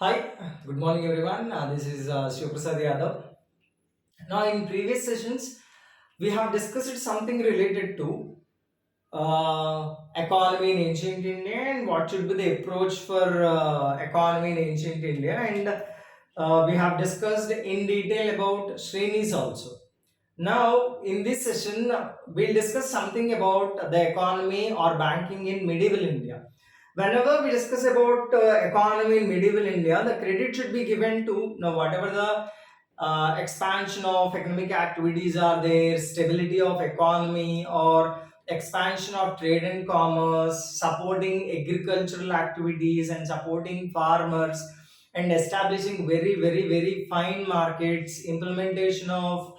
Hi, good morning everyone. This is Shivaprasad Yadav. Now, in previous sessions, we have discussed something related to economy in ancient India and what should be the approach for economy in ancient India. And we have discussed in detail about Srenis also. Now, in this session, we'll discuss something about the economy or banking in medieval India. Whenever we discuss about economy in medieval India, the credit should be given to whatever the expansion of economic activities are there, stability of economy or expansion of trade and commerce, supporting agricultural activities and supporting farmers and establishing very fine markets, implementation of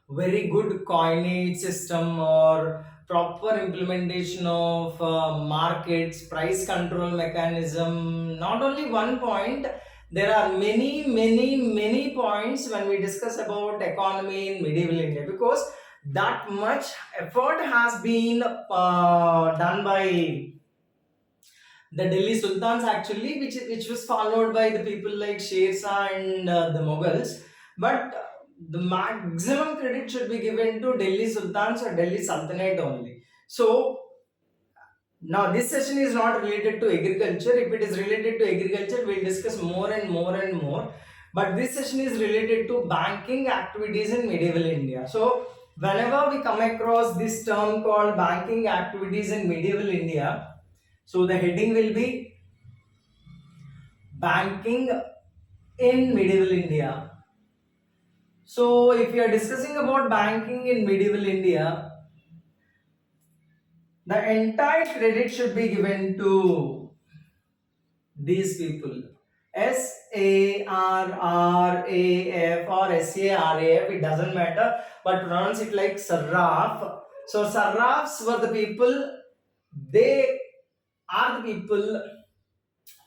very good coinage system or proper implementation of markets, price control mechanism. Not only one point, there are many points when we discuss about economy in medieval India, because that much effort has been done by the Delhi Sultans actually, which was followed by the people like Sher Shah and the Mughals. But the maximum credit should be given to Delhi Sultans or Delhi Sultanate only. So now this session is not related to agriculture. If it is related to agriculture, we'll discuss more and more and more. But this session is related to banking activities in medieval India. So whenever we come across this term called banking activities in medieval India, so the heading will be banking in medieval India. So if you are discussing about banking in medieval India, the entire credit should be given to these people. Sarraf or Saraf, it doesn't matter, but pronounce it like Sarraf. So Sarrafs were the people, they are the people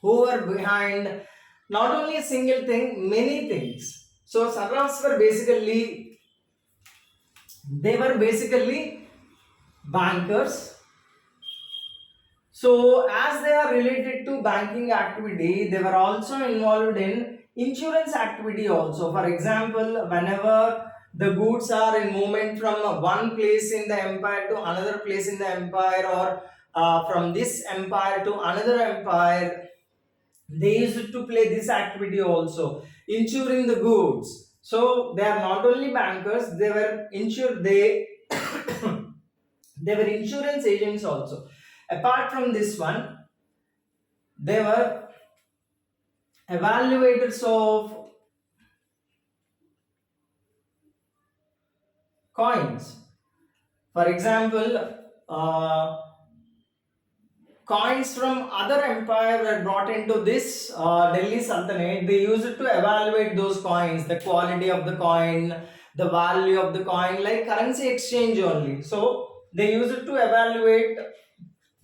who were behind not only a single thing, many things. So Sarrafs were basically, they were basically bankers. So as they are related to banking activity, they were also involved in insurance activity also. For example, whenever the goods are in movement from one place in the empire to another place in the empire, or from this empire to another empire, they used to play this activity also, insuring the goods. So they are not only bankers, they were insure they they were insurance agents also. Apart from this one, they were evaluators of coins. For example, coins from other empire were brought into this Delhi Sultanate. They used it to evaluate those coins, the quality of the coin, the value of the coin, like currency exchange only. So they used it to evaluate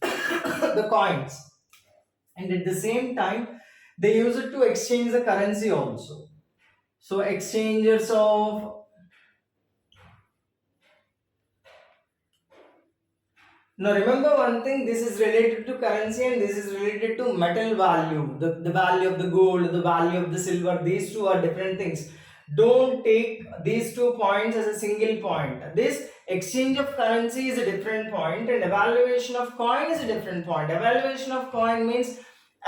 the coins, and at the same time, they use it to exchange the currency also. So exchangers of, now remember one thing, this is related to currency and this is related to metal value. The value of the gold, the value of the silver, these two are different things. Don't take these 2 points as a single point. This exchange of currency is a different point and evaluation of coin is a different point. Evaluation of coin means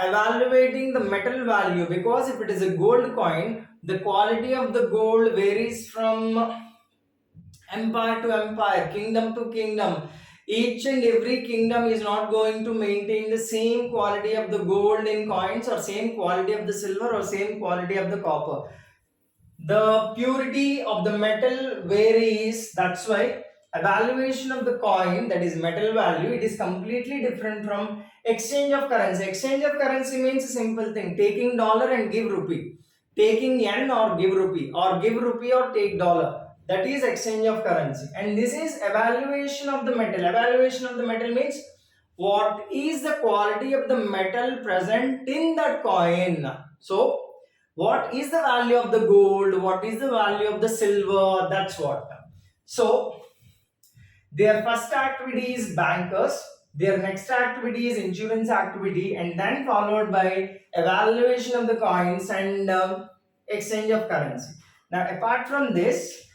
evaluating the metal value, because if it is a gold coin, the quality of the gold varies from empire to empire, kingdom to kingdom. Each and every kingdom is not going to maintain the same quality of the gold in coins, or same quality of the silver, or same quality of the copper. The purity of the metal varies. That's why evaluation of the coin, that is metal value, it is completely different from exchange of currency. Exchange of currency means a simple thing: taking dollar and give rupee, taking yen or give rupee, or give rupee or take dollar. That is exchange of currency. And this is evaluation of the metal. Evaluation of the metal means what is the quality of the metal present in that coin. So what is the value of the gold, what is the value of the silver, that's what. So their first activity is bankers. Their next activity is insurance activity, and then followed by evaluation of the coins and exchange of currency. Now, apart from this,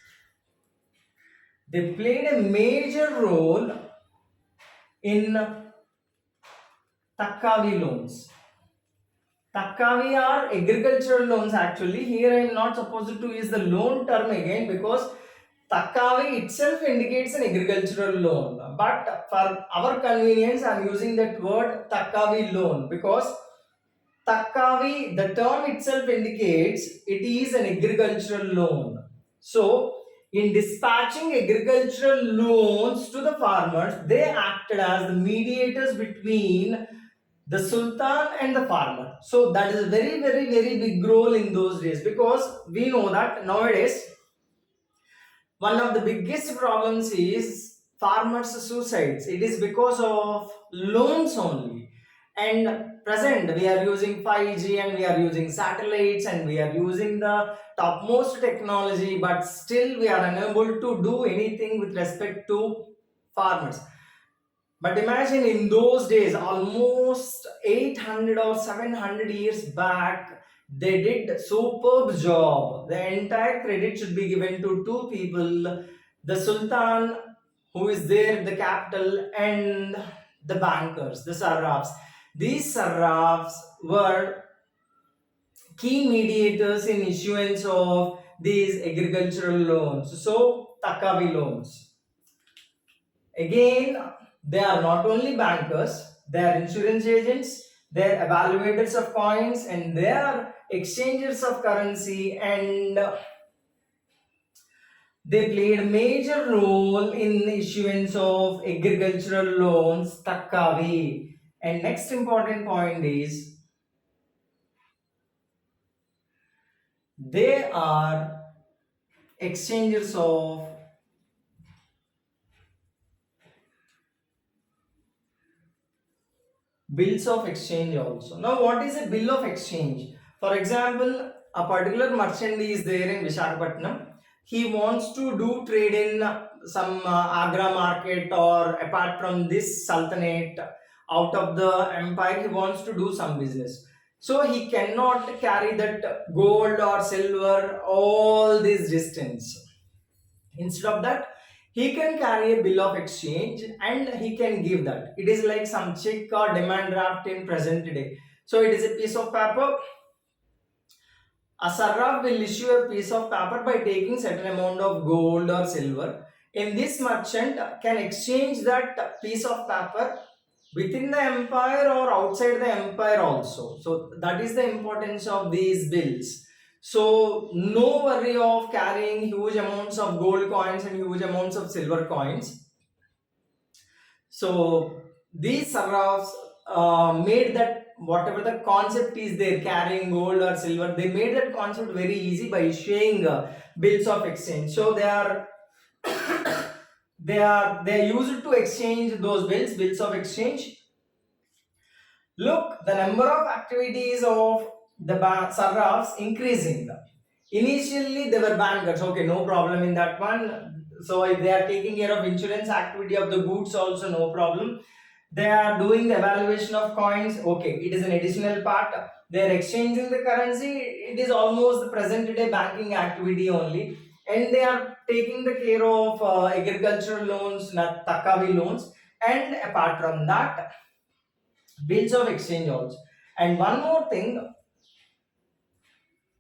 they played a major role in Takkavi loans. Takkavi are agricultural loans actually. Here I am not supposed to use the loan term again because Takkavi itself indicates an agricultural loan. But for our convenience, I am using that word Takkavi loan because Takkavi, the term itself indicates it is an agricultural loan. So, in dispatching agricultural loans to the farmers, they acted as the mediators between the sultan and the farmer. So that is a very, very, very big role in those days because we know that nowadays one of the biggest problems is farmers suicides. It is because of loans only. And present we are using 5G and we are using satellites and we are using the topmost technology, but still we are unable to do anything with respect to farmers. But imagine in those days, almost 800 or 700 years back, they did superb job. The entire credit should be given to two people, the Sultan, who is there in the capital, and the bankers, the Sarrafs. These Sarrafs were key mediators in issuance of these agricultural loans. So, Takavi loans. Again, they are not only bankers, they are insurance agents, they are evaluators of coins, and they are exchangers of currency, and they played a major role in issuance of agricultural loans, Takkavi. And next important point is they are exchangers of bills of exchange also. Now, what is a bill of exchange? For example, a particular merchant is there in Visakhapatnam. He wants to do trade in some Agra market, or apart from this Sultanate, out of the empire, he wants to do some business. So he cannot carry that gold or silver all this distance. Instead of that, he can carry a bill of exchange and he can give that. It is like some check or demand draft in present day. So it is a piece of paper. A sarraf will issue a piece of paper by taking certain amount of gold or silver. In this, merchant can exchange that piece of paper within the empire or outside the empire also. So that is the importance of these bills. So no worry of carrying huge amounts of gold coins and huge amounts of silver coins. So these sarrafs made that whatever the concept is they're carrying gold or silver, they made that concept very easy by issuing bills of exchange. So they are used to exchange those bills of exchange. Look, the number of activities of the sarrafs increasing. Initially, they were bankers. Okay, no problem in that one. So if they are taking care of insurance activity of the goods, also no problem. They are doing the evaluation of coins. Okay, it is an additional part. They are exchanging the currency. It is almost the present day banking activity only. And they are taking the care of agricultural loans, not Takavi loans. And apart from that, bills of exchange also. And one more thing,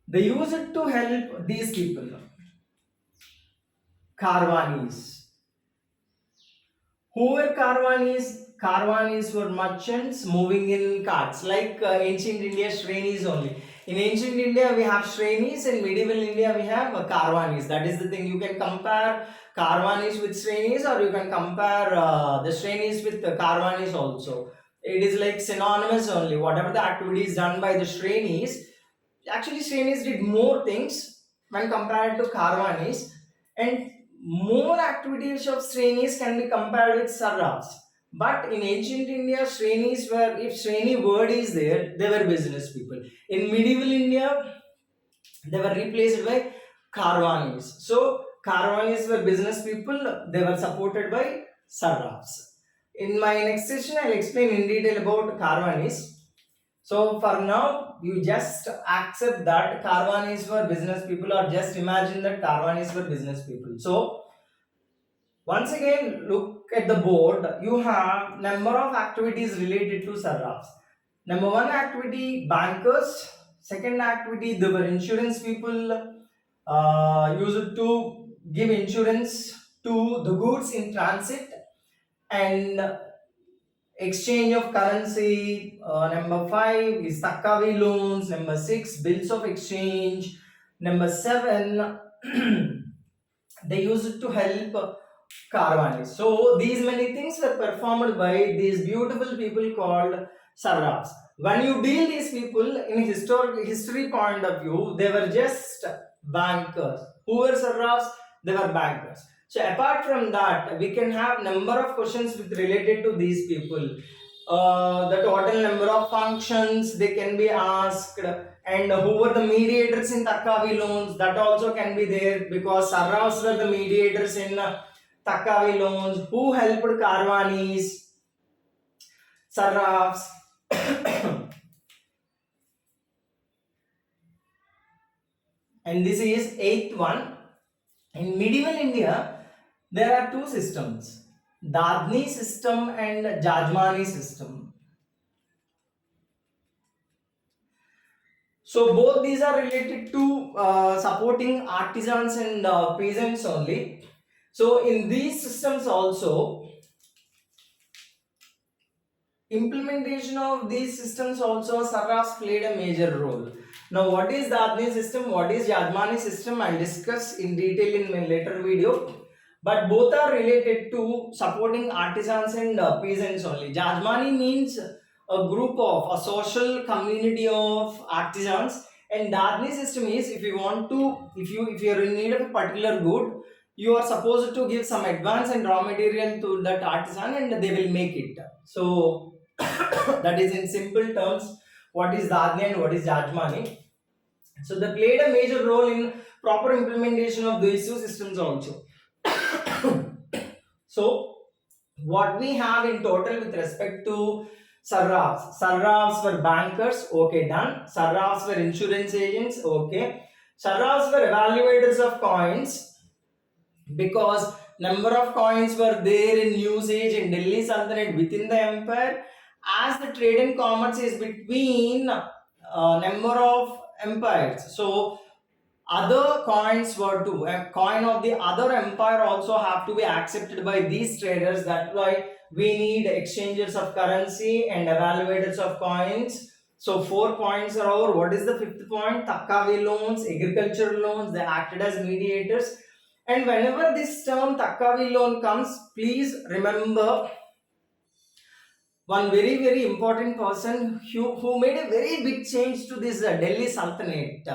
they use it to help these people, Karwanis. Who were Karwanis? Karwanis were merchants moving in carts, like ancient India Shrenis only. In ancient India, we have Shrenis, in medieval India, we have Karwanis. That is the thing. You can compare Karwanis with Shrenis, or you can compare the Shrenis with the Karwanis also. It is like synonymous only. Whatever the activities done by the Shrenis, actually Shrenis did more things when compared to Karwanis, and more activities of Shrenis can be compared with Sarrafs. But in ancient India, Shrenis were, if Shreni word is there, they were business people. In medieval India, they were replaced by Karwanis. So Karwanis were business people, they were supported by Sarrafs. In my next session, I'll explain in detail about Carvanis. So for now, you just accept that Carvan is for business people, or just imagine that Carvan is for business people. So once again, look at the board. You have number of activities related to Sarrafs. Number one activity, bankers. Second activity, they were insurance people, used to give insurance to the goods in transit, and exchange of currency. Number 5 is Takkavi loans. Number 6, bills of exchange. Number 7, they used to help Caravanis. So these many things were performed by these beautiful people called Sarrafs. When you deal these people in history point of view, they were just bankers. Who were Sarrafs? They were bankers. So apart from that, we can have number of questions with related to these people. The total number of functions they can be asked, and who were the mediators in Takkavi loans, that also can be there, because Sarrafs were the mediators in Takkavi loans. Who helped Carvanis, Sarrafs. And this is eighth one. In medieval India, there are two systems, Dadni system and Jajmani system. So both these are related to supporting artisans and peasants only. So in these systems also, implementation of these systems also, Sarrafs played a major role. Now what is the Adni system, what is Yajmani system, I'll discuss in detail in my later video. But both are related to supporting artisans and peasants only. Jajmani means a group of, a social community of artisans, and Dadni system is, if you want to, if you are in need of a particular good, you are supposed to give some advance and raw material to that artisan and they will make it. So that is in simple terms what is Dadni and what is Jajmani. So they played a major role in proper implementation of these two systems also. So what we have in total with respect to Sarrafs. Sarrafs were bankers, okay, done. Sarrafs were insurance agents, okay. Sarrafs were evaluators of coins, because number of coins were there in usage in Delhi Sultanate within the empire, as the trade and commerce is between number of empires. So other coins were to, a coin of the other empire also have to be accepted by these traders. That's why we need exchangers of currency and evaluators of coins. So 4 points are over. What is the fifth point? Takkavi loans, agricultural loans, they acted as mediators. And whenever this term Takkavi loan comes, please remember one very important person who made a very big change to this Delhi Sultanate.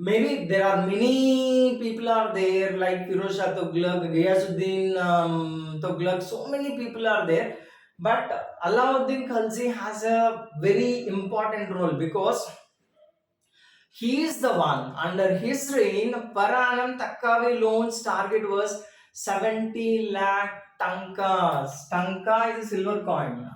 Maybe there are many people are there like Firoz Shah Tughlaq, Ghiasuddin Tughlaq, so many people are there. But Alauddin Khalji has a very important role, because he is the one, under his reign, per annum Takkavi loans target was 70 lakh tankas. Tanka is a silver coin.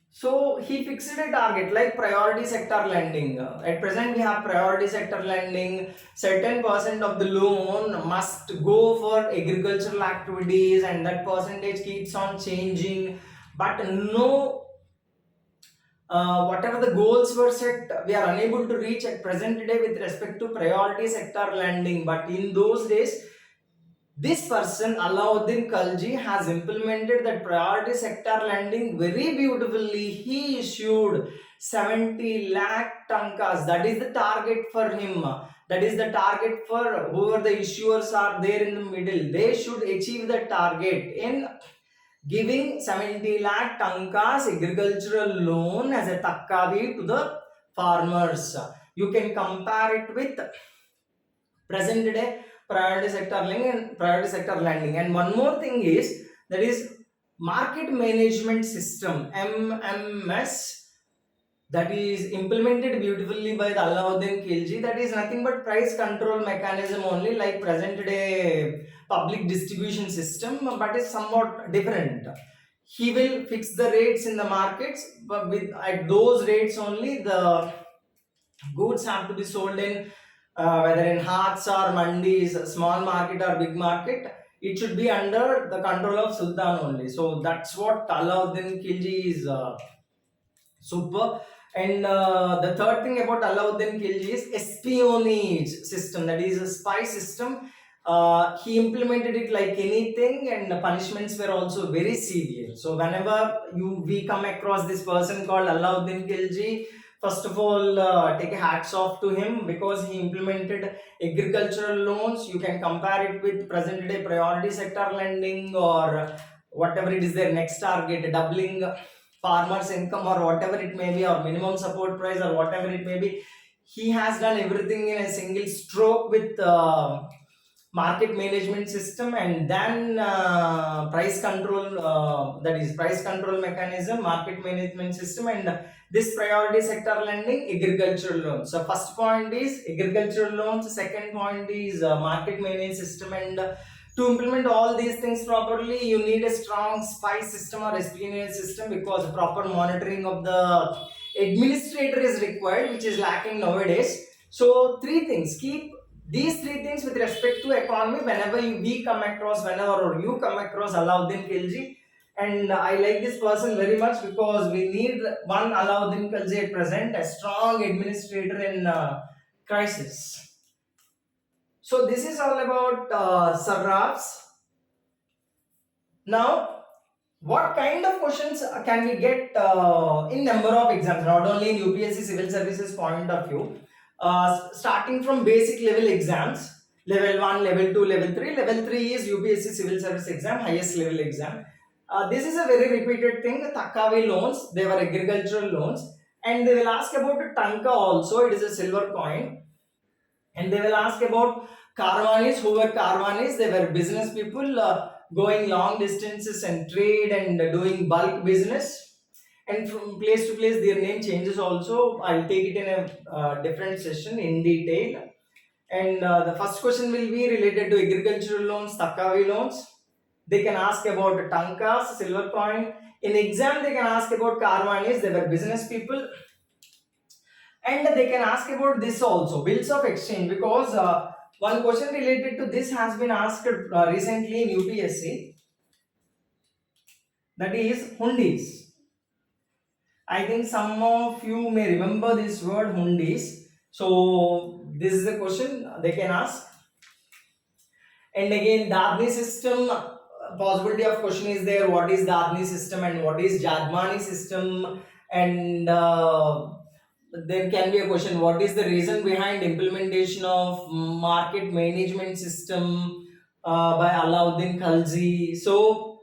So he fixed a target like priority sector lending. At present, we have priority sector lending. Certain percent of the loan must go for agricultural activities, and that percentage keeps on changing. But no, whatever the goals were set, we are unable to reach at present day with respect to priority sector lending. But in those days, this person, Alauddin Khalji, has implemented that priority sector lending very beautifully. He issued 70 lakh tankas. That is the target for him. That is the target for whoever the issuers are there in the middle. They should achieve the target in giving 70 lakh tankas agricultural loan as a takkavi to the farmers. You can compare it with present day priority sector lending. And one more thing is, that is market management system, MMS, that is implemented beautifully by the Alauddin Khilji. That is nothing but price control mechanism only, like present day public distribution system, but is somewhat different. He will fix the rates in the markets, but with at those rates only the goods have to be sold in, whether in hearts or mandis, small market or big market. It should be under the control of Sultan only. So that's what Alauddin Khilji is super. And the third thing about Alauddin Khilji is espionage system, that is a spy system. He implemented it like anything, and the punishments were also very severe. So whenever we come across this person called Alauddin Khilji, first of all, take a hats off to him, because he implemented agricultural loans. You can compare it with present day priority sector lending, or whatever it is their next target, doubling farmers income or whatever it may be, or minimum support price or whatever it may be. He has done everything in a single stroke with market management system, and then price control, that is price control mechanism, market management system, and this priority sector lending, agricultural loans. So first point is agricultural loans, second point is market management system. And to implement all these things properly, you need a strong spy system or espionage system, because proper monitoring of the administrator is required, which is lacking nowadays. So three things, keep these three things with respect to economy whenever we come across, whenever or you come across Alauddin Khilji. And I like this person very much, because we need one Alauddin Khilji at present, a strong administrator in crisis. So this is all about Sarrafs. Now, what kind of questions can we get in number of exams, not only in UPSC civil services point of view, starting from basic level exams, level 1, level 2, level 3. Level 3 is UPSC civil service exam, highest level exam. This is a very repeated thing. Takavi loans, they were agricultural loans, and they will ask about Tanka also, it is a silver coin. And they will ask about Karwanis. Who were Karwanis? They were business people going long distances and trade and doing bulk business. And from place to place, their name changes also. I'll take it in a different session in detail. And the first question will be related to agricultural loans, Takavi loans. They can ask about Tankas, silver coin. In exam, they can ask about Karwanis. They were business people. And they can ask about this also, bills of exchange, because one question related to this has been asked recently in UPSC, that is hundis. I think some of you may remember this word hundis. So this is the question they can ask. And again, Dadni system, possibility of question is there. What is Dadni system and what is Jadmani system? And there can be a question, what is the reason behind implementation of market management system by Alauddin Khilji? So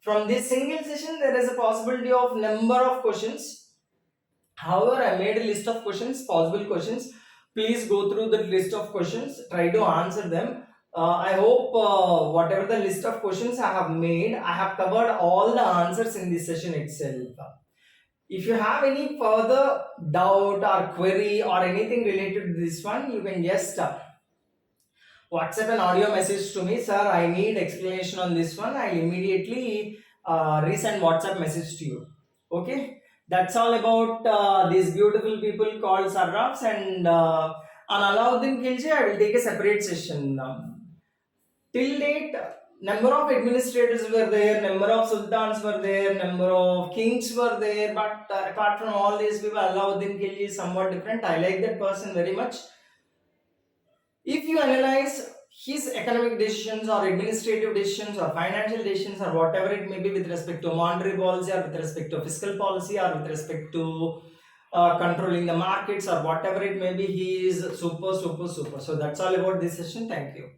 from this single session, there is a possibility of number of questions. However, I made a list of questions, possible questions. Please go through the list of questions, try to answer them. I hope whatever the list of questions I have made, I have covered all the answers in this session itself. If you have any further doubt or query or anything related to this one, you can just WhatsApp an audio message to me. Sir, I need explanation on this one. I'll immediately resend WhatsApp message to you. Okay, that's all about these beautiful people called Sarrafs. And on Alauddin Khilji, I will take a separate session. Till date, number of administrators were there, number of sultans were there, number of kings were there, but apart from all these people, Alauddin Khilji is somewhat different. I like that person very much. If you analyze his economic decisions or administrative decisions or financial decisions or whatever it may be with respect to monetary policy or with respect to fiscal policy or with respect to controlling the markets or whatever it may be, he is super. So that's all about this session. Thank you.